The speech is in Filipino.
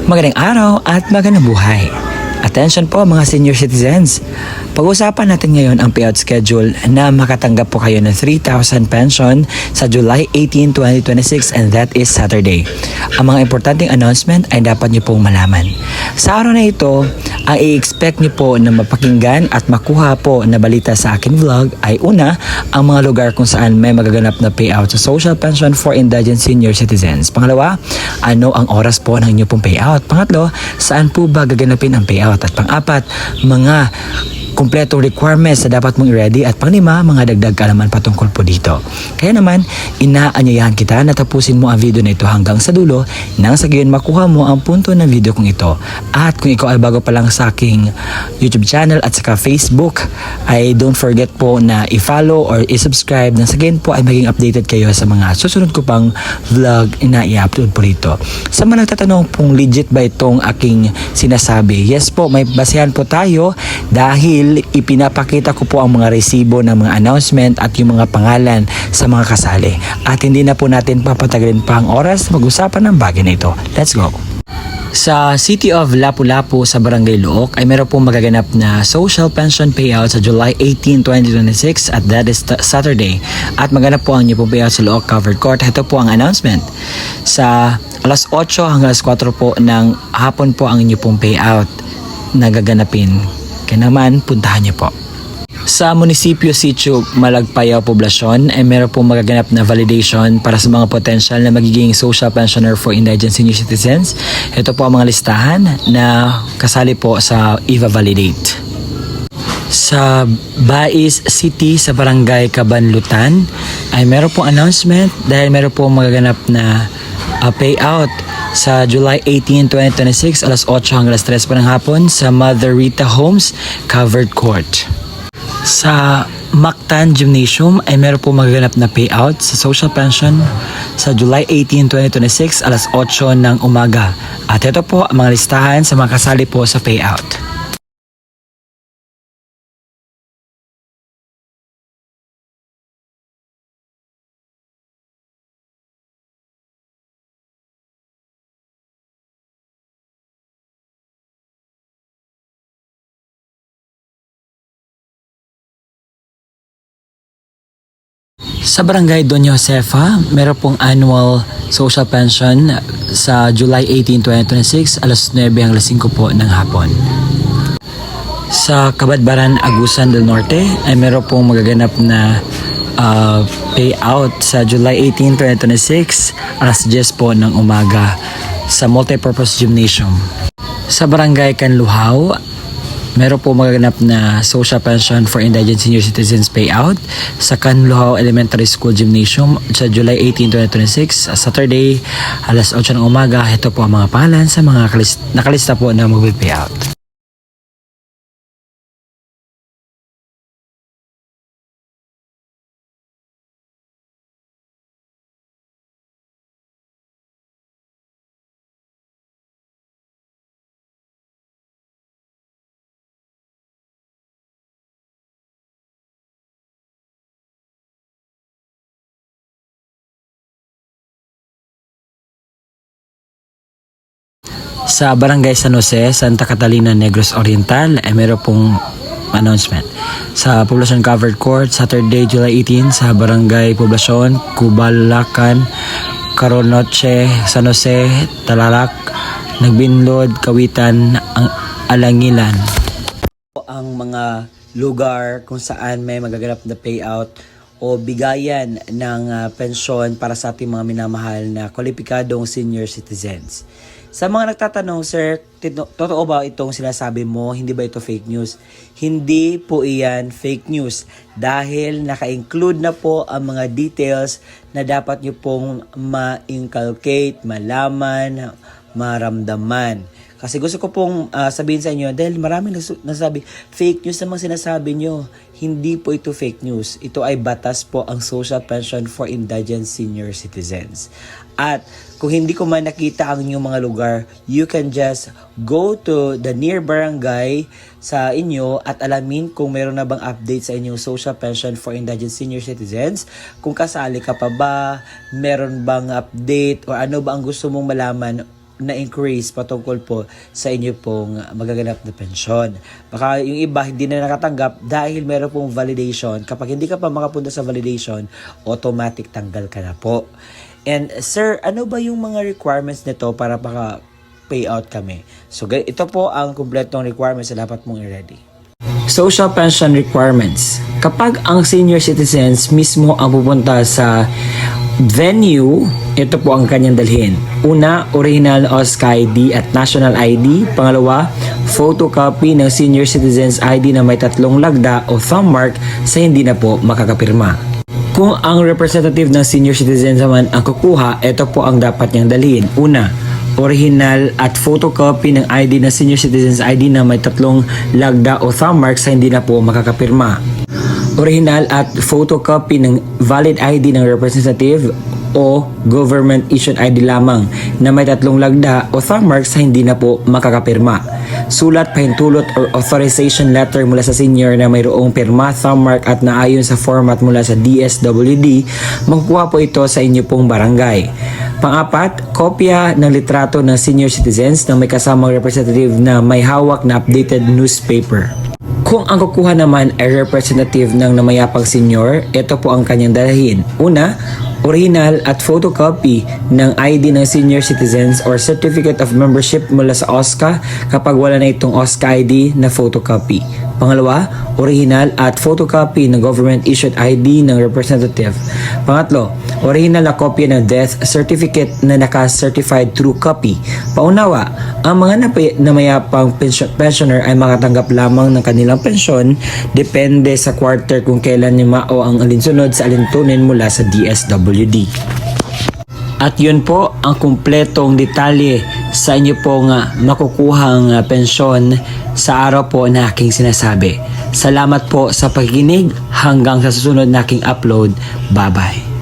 Magandang araw at magandang buhay. Attention po mga senior citizens. Pag-usapan natin ngayon ang payout schedule na makatanggap po kayo ng 3,000 pension sa July 18, 2026 and that is Saturday. Ang mga importanteng announcement ay dapat niyo pong malaman. Sa araw na ito, ang i-expect niyo po na mapakinggan at makuha po na balita sa akin vlog ay una, ang mga lugar kung saan may magaganap na payout sa social pension for indigent senior citizens. Pangalawa, ano ang oras po ng inyong pong payout. Pangatlo, saan po ba gaganapin ang payout. At pang-apat, mga kumpletong requirements na dapat mong i-ready at pang-lima, mga dagdag kaalaman patungkol po dito. Kaya naman, inaanyayahan kita na tapusin mo ang video na ito hanggang sa dulo nang sa gayon makuha mo ang punto ng video kong ito. At kung ikaw ay bago pa lang sa aking YouTube channel at saka Facebook, ay don't forget po na i-follow or i-subscribe nang sa gayon po ay maging updated kayo sa mga susunod ko pang vlog na i-upload po dito. Sa mga nagtatanong kung legit ba itong aking sinasabi, yes po, may basehan po tayo dahil ipinapakita ko po ang mga resibo ng mga announcement at yung mga pangalan sa mga kasali. At hindi na po natin papatagalin pa ang oras mag-usapan ng bagay na ito. Let's go! Sa City of Lapu-Lapu sa Barangay Luok ay meron pong magaganap na social pension payout sa July 18, 2026 at that is Saturday. At maganap po ang inyong payout sa Luok Covered Court. Ito po ang announcement. Sa alas 8 hanggang alas 4 po ng hapon po ang inyong pong payout na gaganapin. Kaya naman, puntahan niyo po. Sa Munisipyo Sitio Malagpayaw Poblasyon ay meron pong magaganap na validation para sa mga potential na magiging social pensioner for indigent senior citizens. Ito po ang mga listahan na kasali po sa i-validate. Sa Bais City sa Barangay Cabanlutan ay meron pong announcement dahil meron pong magaganap na payout sa July 18, 2026 alas 8 hanggang alas 3 pa ng hapon sa Mother Rita Homes Covered Court. Sa Mactan Gymnasium ay meron po magaganap na payout sa social pension sa July 18, 2026 alas 8 ng umaga. At ito po ang mga listahan sa mga kasali po sa payout. Sa Barangay Doña Josefa, meron pong annual social pension sa July 18, 2026 alas 9 hanggang alas 5 po ng hapon. Sa Kabadbaran, Agusan del Norte ay meron pong magaganap na payout sa July 18, 2026 alas 10 po ng umaga sa Multipurpose Gymnasium. Sa Barangay Canluhao, meron po magaganap na social pension for indigent senior citizens payout sa Canluhao Elementary School Gymnasium sa July 18, 2026, Saturday, alas 8 ng umaga. Ito po ang mga pangalan sa mga nakalista po na mag-payout. Sa Barangay San Jose, Santa Catalina, Negros Oriental ay meron pong announcement. Sa Poblacion Covered Court, Saturday, July 18 sa Barangay Poblacion, Cubalacan, Caronoche, San Jose, Talarak, Nagbinlod, Kawitan, Alangilan. Ang mga lugar kung saan may magaganap na payout o bigayan ng pensyon para sa ating mga minamahal na kwalipikadong senior citizens. Sa mga nagtatanong, sir, totoo ba itong sinasabi mo? Hindi ba ito fake news? Hindi po iyan fake news dahil naka-include na po ang mga details na dapat nyo pong ma-inculcate, malaman, maramdaman. Kasi gusto ko pong sabihin sa inyo, dahil maraming nasabi, fake news namang sinasabi nyo. Hindi po ito fake news. Ito ay batas po ang social pension for indigent senior citizens. At kung hindi ko man nakita ang inyong mga lugar, you can just go to the near barangay sa inyo at alamin kung meron na bang update sa inyong social pension for indigent senior citizens. Kung kasali ka pa ba, meron bang update o ano ba ang gusto mong malaman na-increase patungkol po sa inyo pong magaganap na pensyon. Baka yung iba hindi na nakatanggap dahil meron pong validation. Kapag hindi ka pa makapunta sa validation, automatic tanggal ka na po. And sir, ano ba yung mga requirements nito para baka payout kami? So ito po ang kumpletong requirements na dapat mong i-ready. Social pension requirements. Kapag ang senior citizens mismo ang pupunta sa venue, ito po ang kanyang dalhin. Una, original OSCA ID at national ID. Pangalawa, photocopy ng senior citizens ID na may 3 lagda o thumb mark sa hindi na po makakapirma. Kung ang representative ng senior citizens naman ang kukuha, ito po ang dapat niyang dalhin. Una, original at photocopy ng ID ng senior citizens ID na may 3 lagda o thumb mark sa hindi na po makakapirma. Original at photocopy ng valid ID ng representative o government issued ID lamang na may 3 lagda o thumb mark sa hindi na po makakapirma. Sulat, pahintulot or authorization letter mula sa senior na mayroong pirma, thumb mark at naayon sa format mula sa DSWD, makukuha po ito sa inyo pong barangay. Pang-apat, kopya ng litrato ng senior citizens na may kasamang representative na may hawak na updated newspaper. Kung ang kukuha naman ay representative ng namayapang senior, ito po ang kanyang dalhin. Una, original at photocopy ng ID ng senior citizens or certificate of membership mula sa OSCA kapag wala na itong OSCA ID na photocopy. Pangalawa, original at photocopy ng government issued ID ng representative. Pangatlo, original na kopya ng death certificate na naka-certified true copy. Paunawa, ang mga namayapang pensioner ay makatanggap lamang ng kanilang pensyon depende sa quarter kung kailan mao ang alinsunod sa alintunin mula sa DSWD. At yun po ang kumpletong detalye sa inyo pong makukuhang pensyon sa araw po na aking sinasabi. Salamat po sa pakikinig hanggang sa susunod na aking upload. Bye-bye.